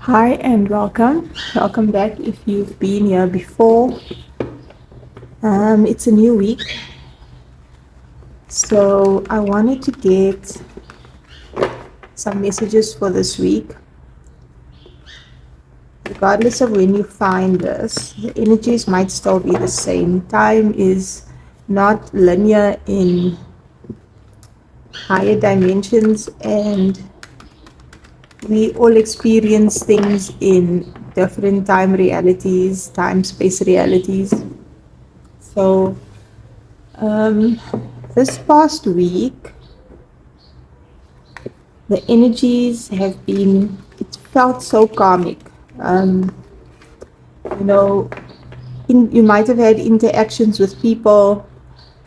Hi and welcome. Welcome back if you've been here before. It's a new week, so I wanted to get some messages for this week. Regardless of when you find this, the energies might still be the same. Time is not linear in higher dimensions, and we all experience things in different time realities, time space realities. So, this past week, the energies have been, it felt so karmic. Um, you know, you might have had interactions with people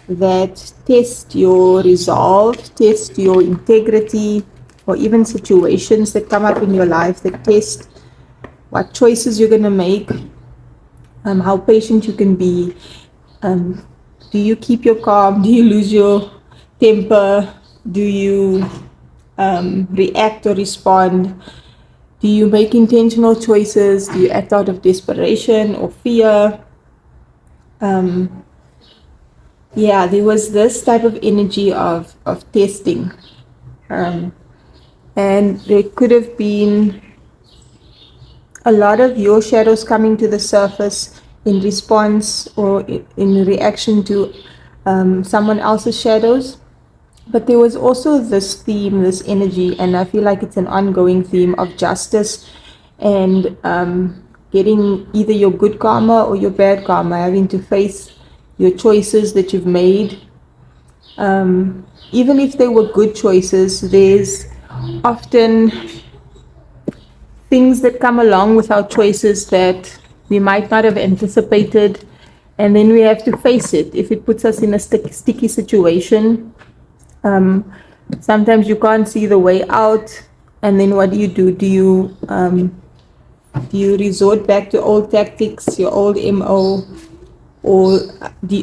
that test your resolve, test your integrity, or even situations that come up in your life that test what choices you're going to make, how patient you can be. Do you keep your calm? Do you lose your temper? Do you react or respond? Do you make intentional choices? Do you act out of desperation or fear? Yeah, there was this type of energy of testing. And there could have been a lot of your shadows coming to the surface in response or in reaction to someone else's shadows. But there was also this theme, this energy, and I feel like it's an ongoing theme of justice and getting either your good karma or your bad karma, having to face your choices that you've made. Even if they were good choices, there's often things that come along with our choices that we might not have anticipated, and then we have to face it. If it puts us in a sticky situation, sometimes you can't see the way out, and then what do? Do you resort back to old tactics, your old MO, or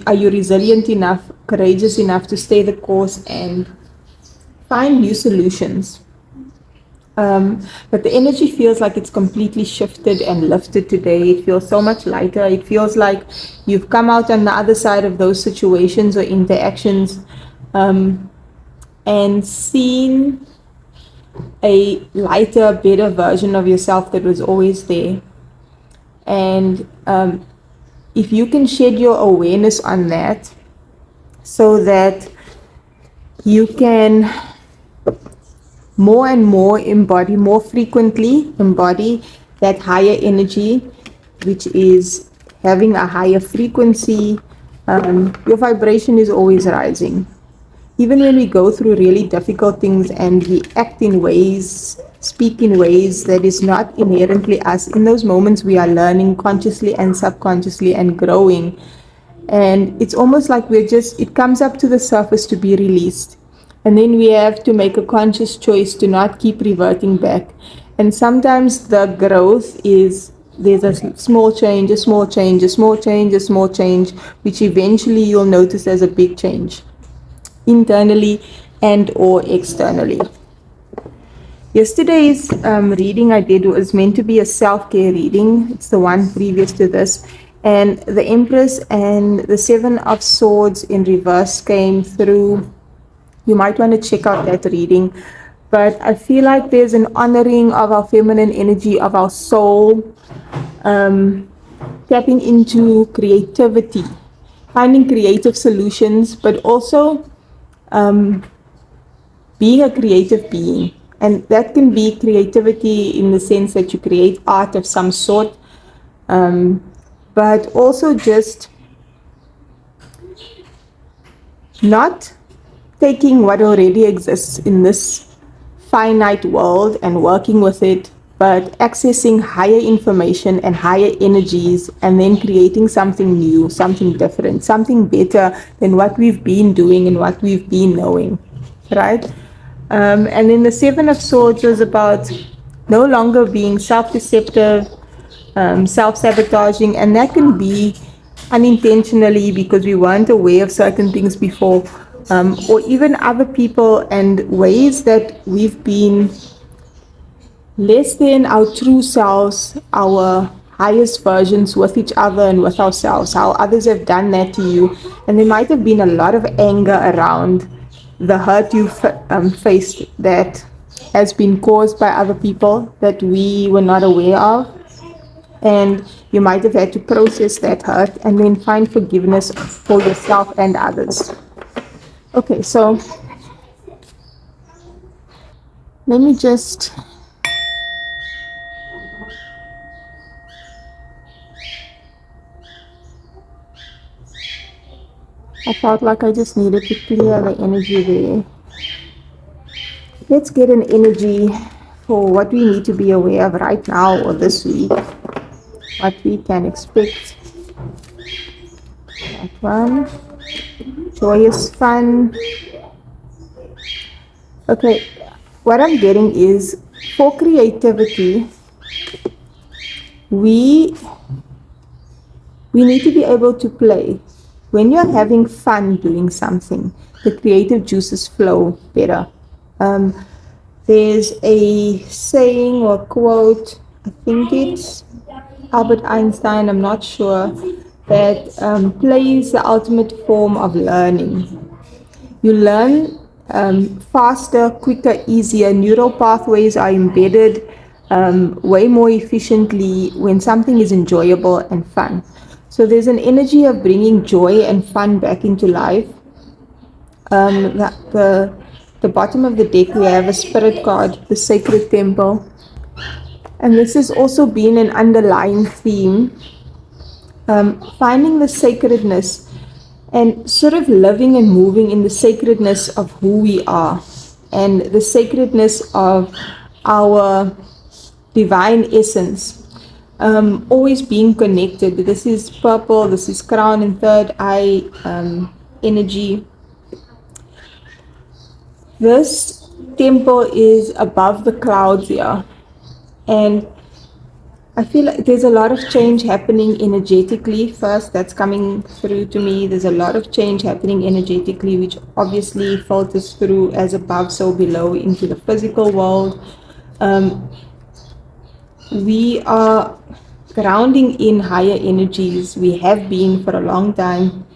are you resilient enough, courageous enough to stay the course and find new solutions? But the energy feels like it's completely shifted and lifted today. It feels so much lighter. It feels like you've come out on the other side of those situations or interactions, and seen a lighter, better version of yourself that was always there. And if you can shed your awareness on that so that you can more and more embody, more frequently embody that higher energy, which is having a higher frequency, your vibration is always rising. Even when we go through really difficult things and we act in ways, speak in ways that is not inherently us, in those moments we are learning consciously and subconsciously and growing. And it's almost like it comes up to the surface to be released. And then we have to make a conscious choice to not keep reverting back. And sometimes the growth is there's a small change, a small change, a small change, a small change, which eventually you'll notice as a big change, internally and or externally. Yesterday's reading I did was meant to be a self-care reading. It's the one previous to this. And the Empress and the Seven of Swords in reverse came through. You might want to check out that reading. But I feel like there's an honoring of our feminine energy, of our soul, tapping into creativity, finding creative solutions, but also being a creative being. And that can be creativity in the sense that you create art of some sort, but also just not taking what already exists in this finite world and working with it, but accessing higher information and higher energies, and then creating something new, something different, something better than what we've been doing and what we've been knowing, right? And then the Seven of Swords was about no longer being self-deceptive, self-sabotaging, and that can be unintentionally because we weren't aware of certain things before, or even other people and ways that we've been less than our true selves, our highest versions with each other and with ourselves, how others have done that to you. And there might have been a lot of anger around the hurt you faced that has been caused by other people that we were not aware of. And you might have had to process that hurt and then find forgiveness for yourself and others. Okay, so let me just I felt like I just needed to clear the energy there. Let's get an energy for what we need to be aware of right now or this week. What we can expect. That one. Joyous fun. Okay, what I'm getting is for creativity, we need to be able to play. When you're having fun doing something, the creative juices flow better. There's a saying or quote, I think it's Albert Einstein, I'm not sure, that play is the ultimate form of learning. You learn faster, quicker, easier. Neural pathways are embedded way more efficiently when something is enjoyable and fun. So there's an energy of bringing joy and fun back into life. The bottom of the deck, we have a spirit card, the sacred temple. And this has also been an underlying theme. Finding the sacredness and sort of living and moving in the sacredness of who we are and the sacredness of our divine essence. Always being connected. This is purple, this is crown and third eye energy. This temple is above the clouds here, and I feel like there's a lot of change happening energetically. First, that's coming through to me. There's a lot of change happening energetically, which obviously filters through as above, so below into the physical world. We are grounding in higher energies. We have been for a long time.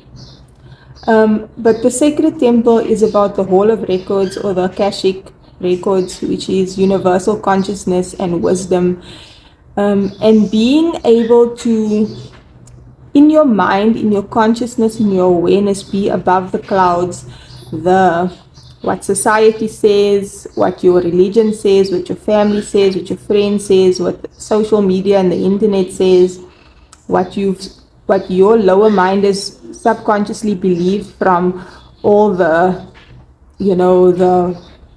But the sacred temple is about the Hall of Records or the Akashic Records, which is universal consciousness and wisdom. And being able to, in your mind, in your consciousness, in your awareness, be above the clouds, what society says, what your religion says, what your family says, what your friend says, what social media and the internet says, what your lower mind has subconsciously believed from all the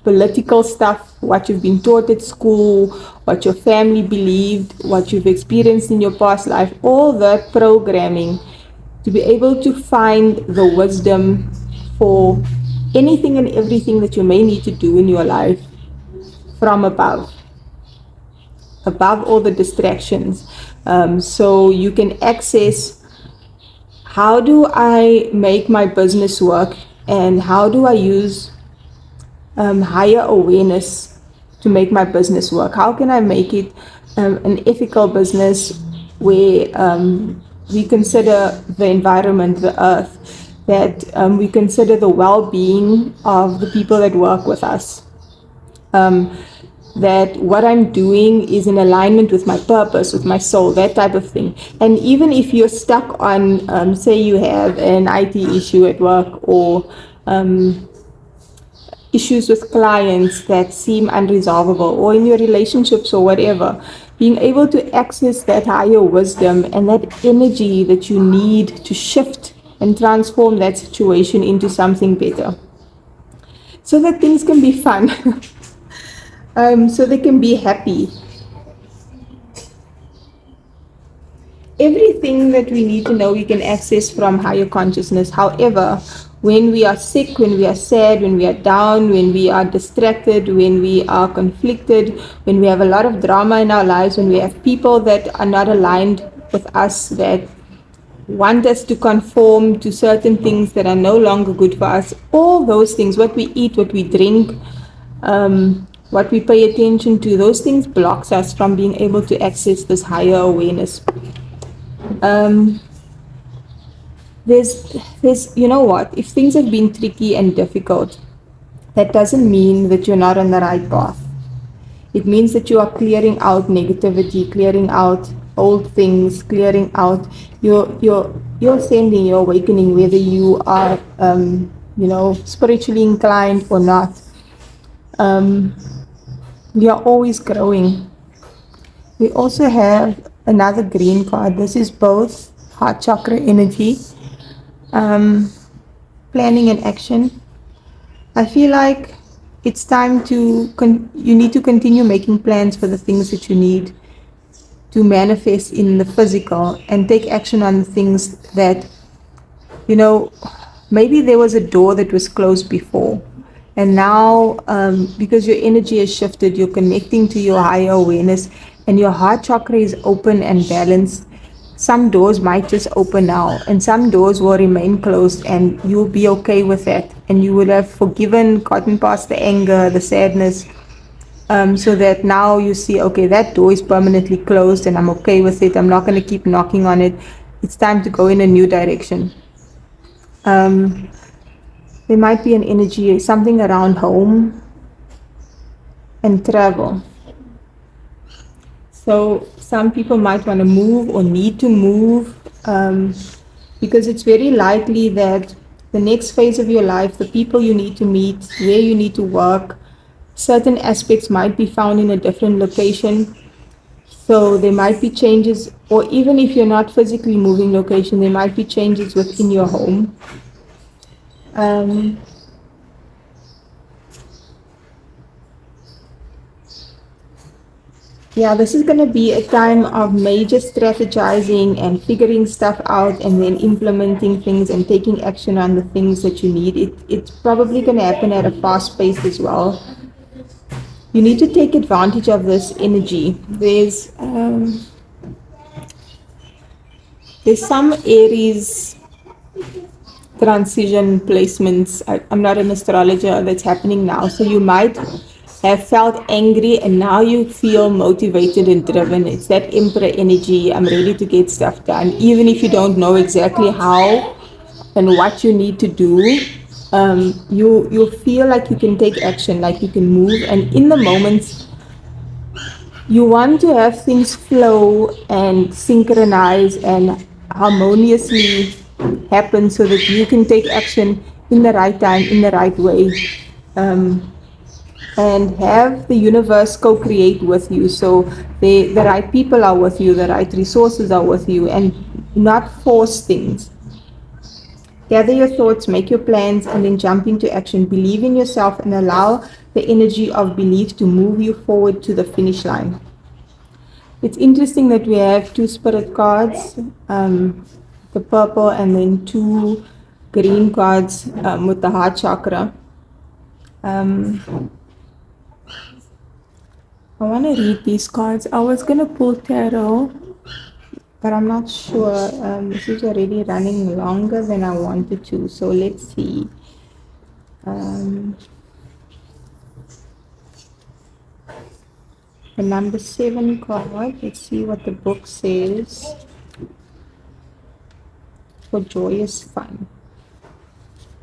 political stuff, what you've been taught at school, what your family believed, what you've experienced in your past life, all that programming, to be able to find the wisdom for anything and everything that you may need to do in your life from above all the distractions. So you can access, how do I make my business work, and how do I use higher awareness to make my business work? How can I make it an ethical business where we consider the environment, the earth, that we consider the well-being of the people that work with us, that what I'm doing is in alignment with my purpose, with my soul, that type of thing. And even if you're stuck on, say you have an IT issue at work, or issues with clients that seem unresolvable, or in your relationships or whatever, being able to access that higher wisdom and that energy that you need to shift and transform that situation into something better, so that things can be fun, so they can be happy. Everything that we need to know we can access from higher consciousness. However, when we are sick, when we are sad, when we are down, when we are distracted, when we are conflicted, when we have a lot of drama in our lives, when we have people that are not aligned with us, that want us to conform to certain things that are no longer good for us, all those things, what we eat, what we drink, what we pay attention to, those things blocks us from being able to access this higher awareness. There's, you know what, if things have been tricky and difficult, that doesn't mean that you're not on the right path. It means that you are clearing out negativity, clearing out old things, clearing out your ascending, your awakening, whether you are spiritually inclined or not. We are always growing. We also have another green card. This is both heart chakra energy, planning and action. I feel like it's time to, you need to continue making plans for the things that you need to manifest in the physical, and take action on the things that, maybe there was a door that was closed before. And now, because your energy has shifted, you're connecting to your higher awareness, and your heart chakra is open and balanced. Some doors might just open now, and some doors will remain closed, and you'll be okay with that. And you will have forgiven, gotten past the anger, the sadness, so that now you see, okay, that door is permanently closed, and I'm okay with it. I'm not going to keep knocking on it. It's time to go in a new direction. There might be an energy, something around home and travel. So some people might want to move or need to move, because it's very likely that the next phase of your life, the people you need to meet, where you need to work, certain aspects might be found in a different location. So there might be changes, or even if you're not physically moving location, there might be changes within your home. Yeah, this is going to be a time of major strategizing and figuring stuff out, and then implementing things and taking action on the things that you need. It's probably going to happen at a fast pace as well. You need to take advantage of this energy. There's some Aries transition placements. I'm not an astrologer, that's happening now. So you might have felt angry, and now you feel motivated and driven. It's that Emperor energy. I'm ready to get stuff done. Even if you don't know exactly how and what you need to do, you feel like you can take action, like you can move. And in the moments, you want to have things flow and synchronize and harmoniously happen, so that you can take action in the right time, in the right way, and have the universe co-create with you. So the right people are with you, the right resources are with you, and not force things. Gather your thoughts, make your plans, and then jump into action. Believe in yourself and allow the energy of belief to move you forward to the finish line. It's interesting that we have two spirit cards, the purple, and then two green cards with the heart chakra. I want to read these cards. I was going to pull tarot, but I'm not sure. This is already running longer than I wanted to, so let's see. The number 7 card, let's see what the book says. For joyous fun.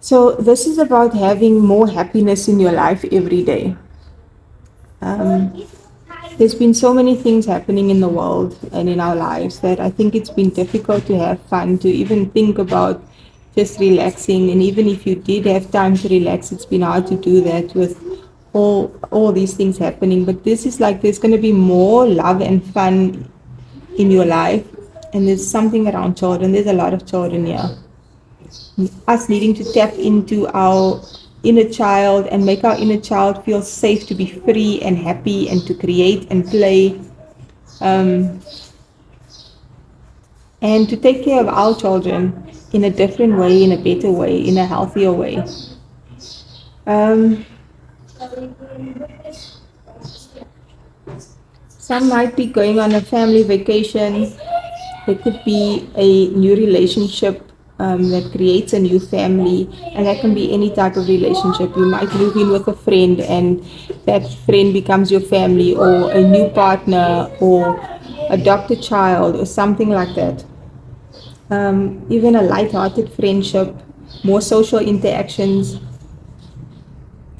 So this is about having more happiness in your life every day. There's been so many things happening in the world and in our lives that I think it's been difficult to have fun, to even think about just relaxing. And even if you did have time to relax, it's been hard to do that with all these things happening. But this is like, there's going to be more love and fun in your life. And there's something around children. There's a lot of children here. Us needing to tap into our inner child and make our inner child feel safe to be free and happy and to create and play, and to take care of our children in a different way, in a better way, in a healthier way. Some might be going on a family vacation. There could be a new relationship that creates a new family, and that can be any type of relationship. You might move in with a friend, and that friend becomes your family, or a new partner, or adopt a child, or something like that. Even a light-hearted friendship, more social interactions.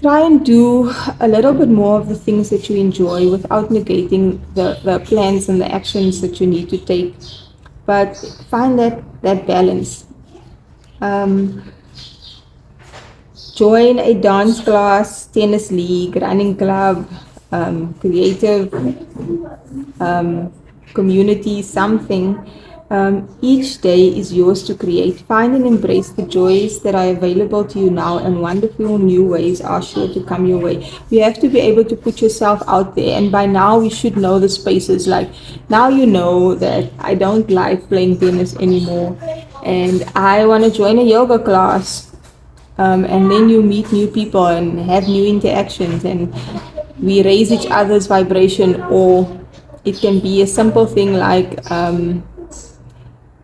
Try and do a little bit more of the things that you enjoy without negating the plans and the actions that you need to take. But find that balance. Um, Join a dance class, tennis league, running club, creative community, something. Each day is yours to create. Find and embrace the joys that are available to you now, and wonderful new ways are sure to come your way. You have to be able to put yourself out there, and by now we should know the spaces. Like now you know that I don't like playing tennis anymore, and I want to join a yoga class. And then you meet new people and have new interactions, and we raise each other's vibration. Or it can be a simple thing like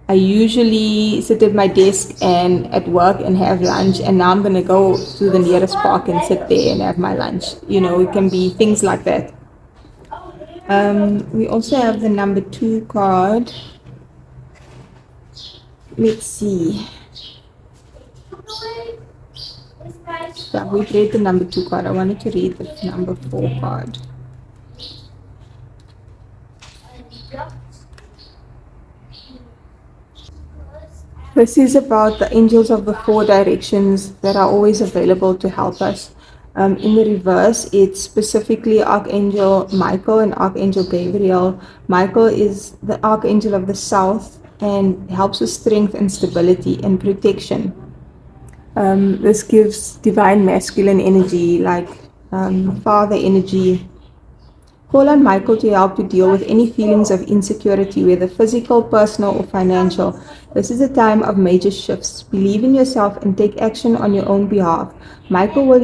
I usually sit at my desk and at work and have lunch, and now I'm going to go to the nearest park and sit there and have my lunch. It can be things like that. We also have the number 2 card. Let's see. Yeah, we've read the number 2 card. I wanted to read the number 4 card. This is about the angels of the 4 directions that are always available to help us. In the reverse, it's specifically Archangel Michael and Archangel Gabriel. Michael is the Archangel of the South and helps with strength and stability and protection. This gives divine masculine energy, like father energy. Call on Michael to help you deal with any feelings of insecurity, whether physical, personal, or financial. This is a time of major shifts. Believe in yourself and take action on your own behalf. Michael will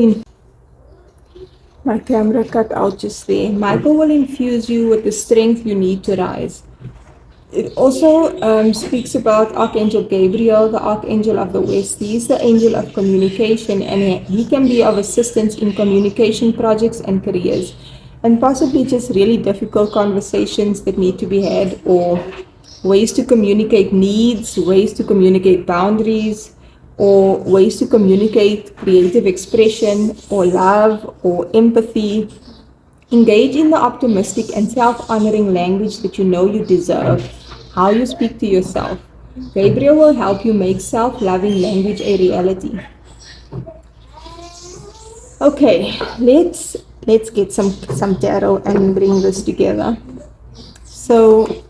My camera cut out just there. Michael will infuse you with the strength you need to rise. It also speaks about Archangel Gabriel, the Archangel of the West. He is the angel of communication, and he can be of assistance in communication projects and careers, and possibly just really difficult conversations that need to be had, or ways to communicate needs, ways to communicate boundaries, or ways to communicate creative expression, or love, or empathy. Engage in the optimistic and self-honoring language that you know you deserve, how you speak to yourself. Gabriel will help you make self-loving language a reality. Okay, let's get some tarot and bring this together. So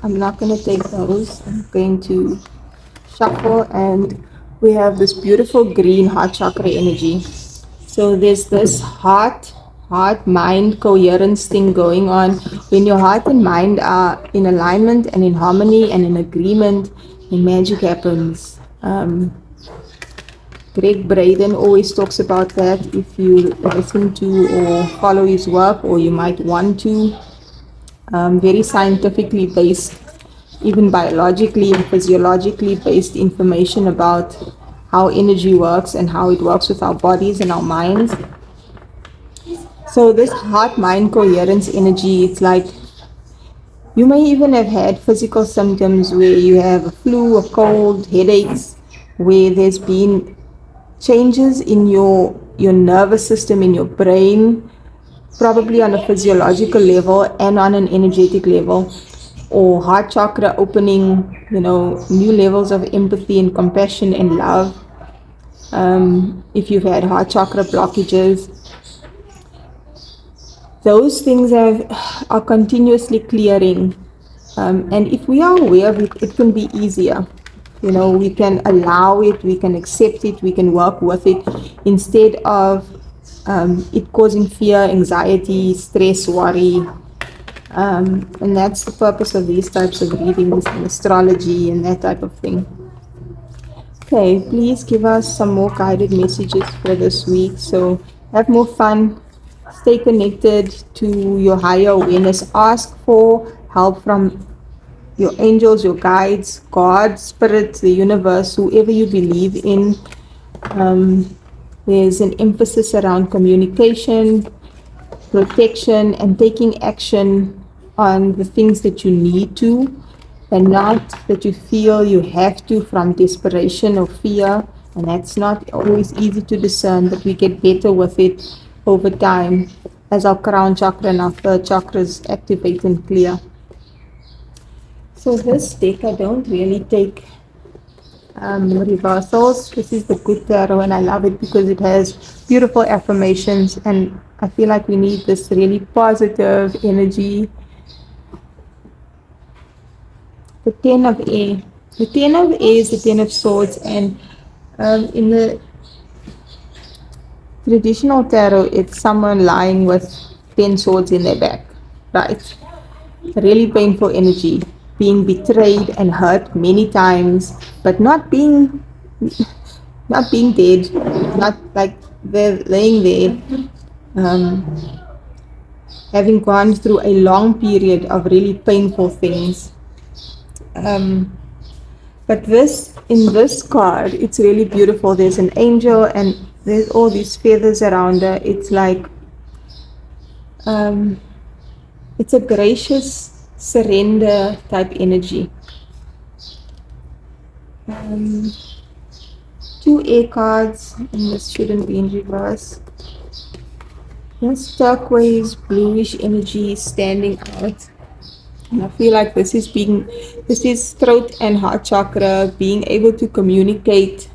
I'm not going to take those. I'm going to shuffle, and we have this beautiful green heart chakra energy. So there's this heart mind coherence thing going on. When your heart and mind are in alignment and in harmony and in agreement, then magic happens. Greg Braden always talks about that. If you listen to or follow his work, or you might want to, very scientifically based, even biologically and physiologically based information about how energy works and how it works with our bodies and our minds. So this heart-mind coherence energy, it's like you may even have had physical symptoms where you have a flu, a cold, headaches, where there's been changes in your nervous system, in your brain, probably on a physiological level and on an energetic level, or heart chakra opening, new levels of empathy and compassion and love. If you've had heart chakra blockages, those things are continuously clearing. And if we are aware of it, it can be easier. We can allow it, we can accept it, we can work with it, instead of it causing fear, anxiety, stress, worry. And that's the purpose of these types of readings and astrology and that type of thing. Okay, please give us some more guided messages for this week. So have more fun, stay connected to your higher awareness, ask for help from your angels, your guides, God, spirit, the universe, whoever you believe in. There's an emphasis around communication, protection, and taking action on the things that you need to, and not that you feel you have to from desperation or fear. And that's not always easy to discern, but we get better with it over time as our crown chakra and our third chakras activate and clear. So this deck, I don't really take reversals. This is the good tarot, and I love it because it has beautiful affirmations, and I feel like we need this really positive energy. The Ten of Air. The Ten of Air is the Ten of Swords, and in the traditional tarot, it's someone lying with 10 swords in their back, right? Really painful energy, being betrayed and hurt many times, but not being dead, not like they're laying there, having gone through a long period of really painful things. But in this card, it's really beautiful. There's an angel and there's all these feathers around her. It's like, it's a gracious surrender type energy. 2 air cards, and this shouldn't be in reverse. This turquoise bluish energy standing out. And I feel like this is throat and heart chakra, being able to communicate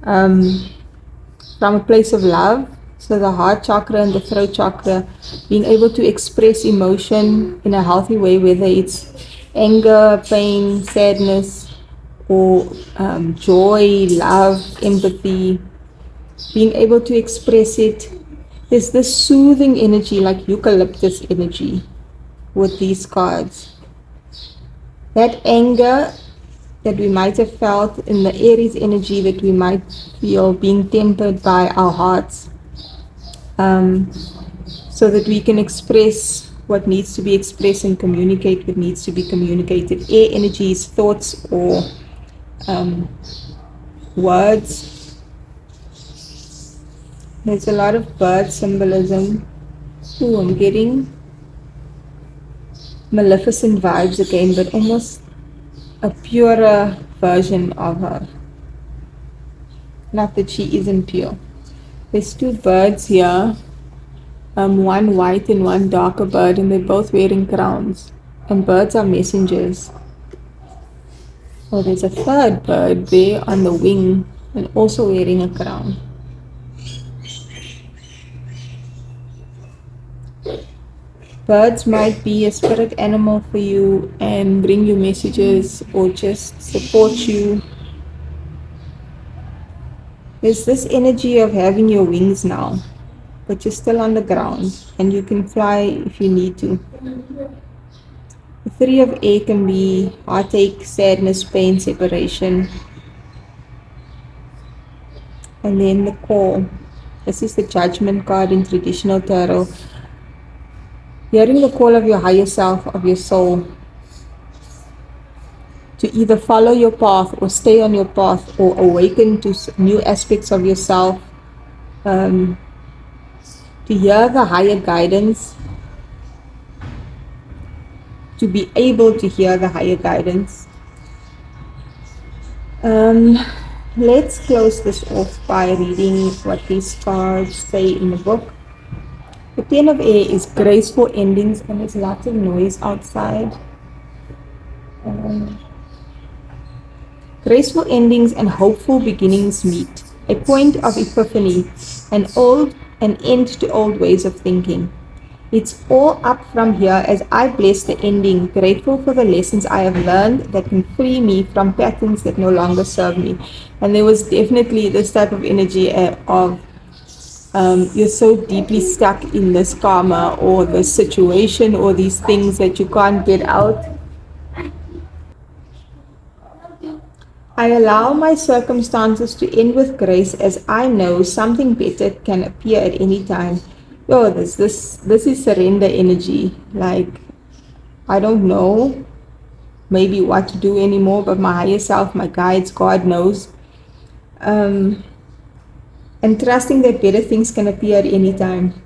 from a place of love. So the heart chakra and the throat chakra, being able to express emotion in a healthy way, whether it's anger, pain, sadness, or joy, love, empathy, being able to express it. There's this soothing energy, like eucalyptus energy, with these cards. That anger that we might have felt in the Aries energy, that we might feel being tempered by our hearts, so that we can express what needs to be expressed and communicate what needs to be communicated. Air energy is thoughts or words. There's a lot of bird symbolism. Ooh, I'm getting Maleficent vibes again, but almost a purer version of her. Not that she isn't pure. There's 2 birds here, one white and one darker bird, and they're both wearing crowns. And birds are messengers. Oh, there's a third bird there on the wing and also wearing a crown. Birds might be a spirit animal for you and bring you messages or just support you. There's this energy of having your wings now, but you're still on the ground and you can fly if you need to. The 3 of air can be heartache, sadness, pain, separation. And then the call. This is the Judgment card in traditional tarot. Hearing the call of your higher self, of your soul, to either follow your path or stay on your path or awaken to new aspects of yourself, to hear the higher guidance, to be able to hear the higher guidance. Let's close this off by reading what these cards say in the book. The 10 of air is graceful endings, and there's lots of noise outside. Graceful endings and hopeful beginnings meet. A point of epiphany, an end to old ways of thinking. It's all up from here as I bless the ending, grateful for the lessons I have learned that can free me from patterns that no longer serve me. And there was definitely this type of energy of you're so deeply stuck in this karma or this situation or these things that you can't get out. I allow my circumstances to end with grace as I know something better can appear at any time. Oh, this is surrender energy. Like, I don't know maybe what to do anymore, but my higher self, my guides, God knows. And trusting that better things can appear at any time.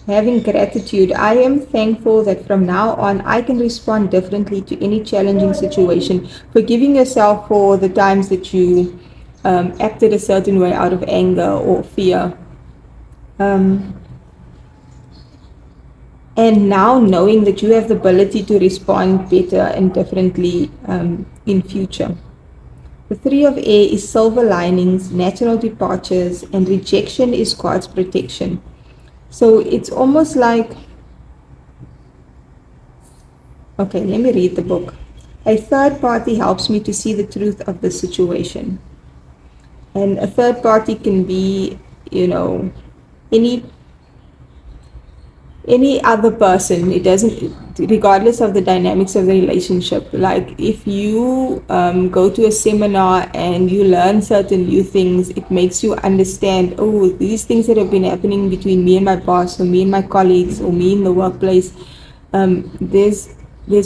Having gratitude, I am thankful that from now on I can respond differently to any challenging situation. Forgiving yourself for the times that you acted a certain way out of anger or fear. And now knowing that you have the ability to respond better and differently in future. The three of air is silver linings, natural departures, and rejection is God's protection. So it's almost like, okay, let me read the book. A third party helps me to see the truth of the situation. And a third party can be, any other person. It doesn't, regardless of the dynamics of the relationship. Like if you go to a seminar and you learn certain new things, it makes you understand, oh, these things that have been happening between me and my boss, or me and my colleagues, or me in the workplace, there's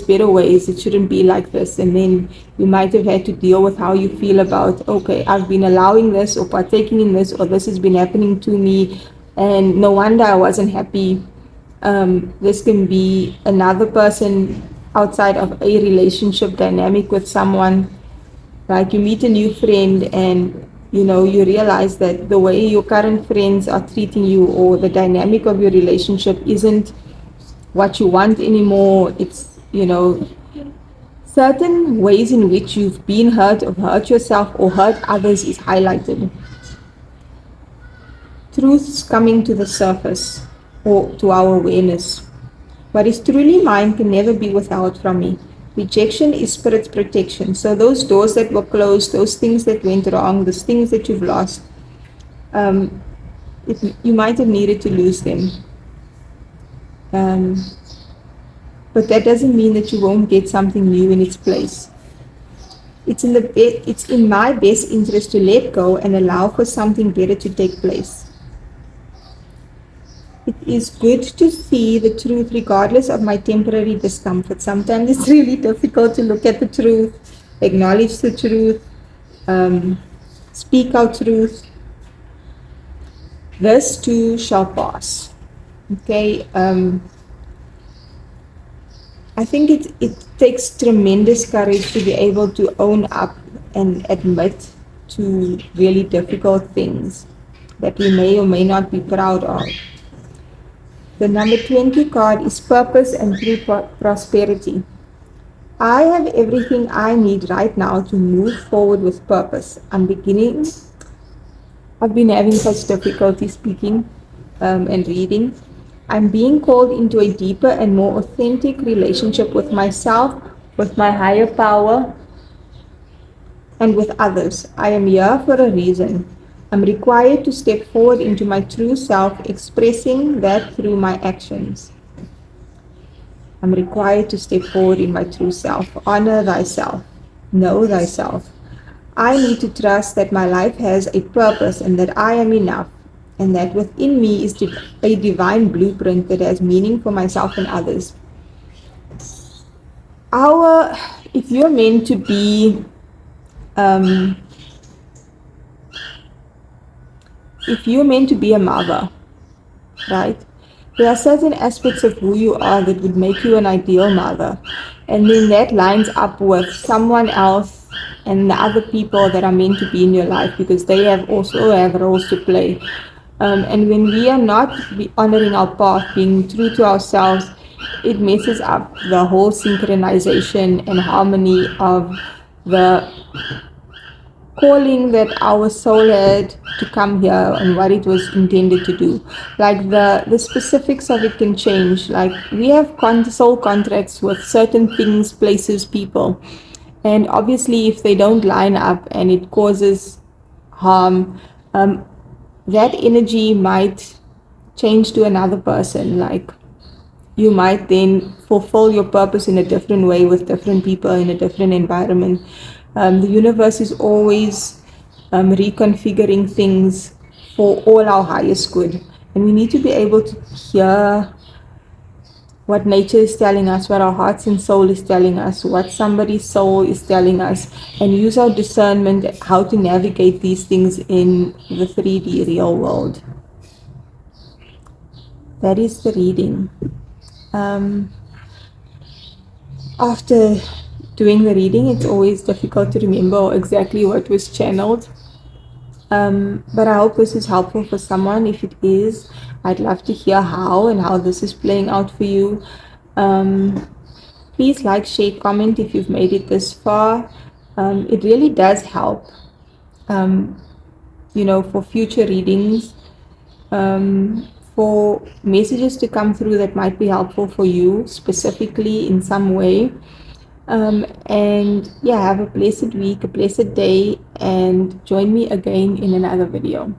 better ways. It shouldn't be like this. And then you might have had to deal with how you feel about, okay, I've been allowing this or partaking in this, or this has been happening to me, and no wonder I wasn't happy. This can be another person outside of a relationship dynamic with someone. Like you meet a new friend and you realize that the way your current friends are treating you, or the dynamic of your relationship, isn't what you want anymore. It's certain ways in which you've been hurt, or hurt yourself, or hurt others is highlighted. Truths coming to the surface, or to our awareness. What is truly mine can never be withheld from me. Rejection is spirit's protection. So those doors that were closed, those things that went wrong, those things that you've lost, you might have needed to lose them. But that doesn't mean that you won't get something new in its place. It's in my best interest to let go and allow for something better to take place. It is good to see the truth regardless of my temporary discomfort. Sometimes it's really difficult to look at the truth, acknowledge the truth, speak out truth. This too shall pass. Okay. I think it takes tremendous courage to be able to own up and admit to really difficult things that we may or may not be proud of. The number 20 card is purpose and true prosperity. I have everything I need right now to move forward with purpose. I've been having such difficulty speaking and reading. I'm being called into a deeper and more authentic relationship with myself, with my higher power, and with others. I am here for a reason. I'm required to step forward into my true self, expressing that through my actions. I'm required to step forward in my true self. Honor thyself. Know thyself. I need to trust that my life has a purpose and that I am enough, and that within me is a divine blueprint that has meaning for myself and others. If you're meant to be a mother, right? There are certain aspects of who you are that would make you an ideal mother. And then that lines up with someone else and the other people that are meant to be in your life, because they also have roles to play. And when we are not honoring our path, being true to ourselves, it messes up the whole synchronization and harmony of the calling that our soul had to come here and what it was intended to do. Like the specifics of it can change. Like we have soul contracts with certain things, places, people, and obviously if they don't line up and it causes harm, that energy might change to another person. Like you might then fulfill your purpose in a different way with different people in a different environment. The universe is always reconfiguring things for all our highest good. And we need to be able to hear what nature is telling us, what our hearts and soul is telling us, what somebody's soul is telling us, and use our discernment how to navigate these things in the 3D real world. That is the reading. After doing the reading, it's always difficult to remember exactly what was channeled. But I hope this is helpful for someone. If it is, I'd love to hear how and how this is playing out for you. Please like, share, comment if you've made it this far. It really does help, for future readings, for messages to come through that might be helpful for you specifically in some way. And yeah, have a blessed week, a blessed day, and join me again in another video.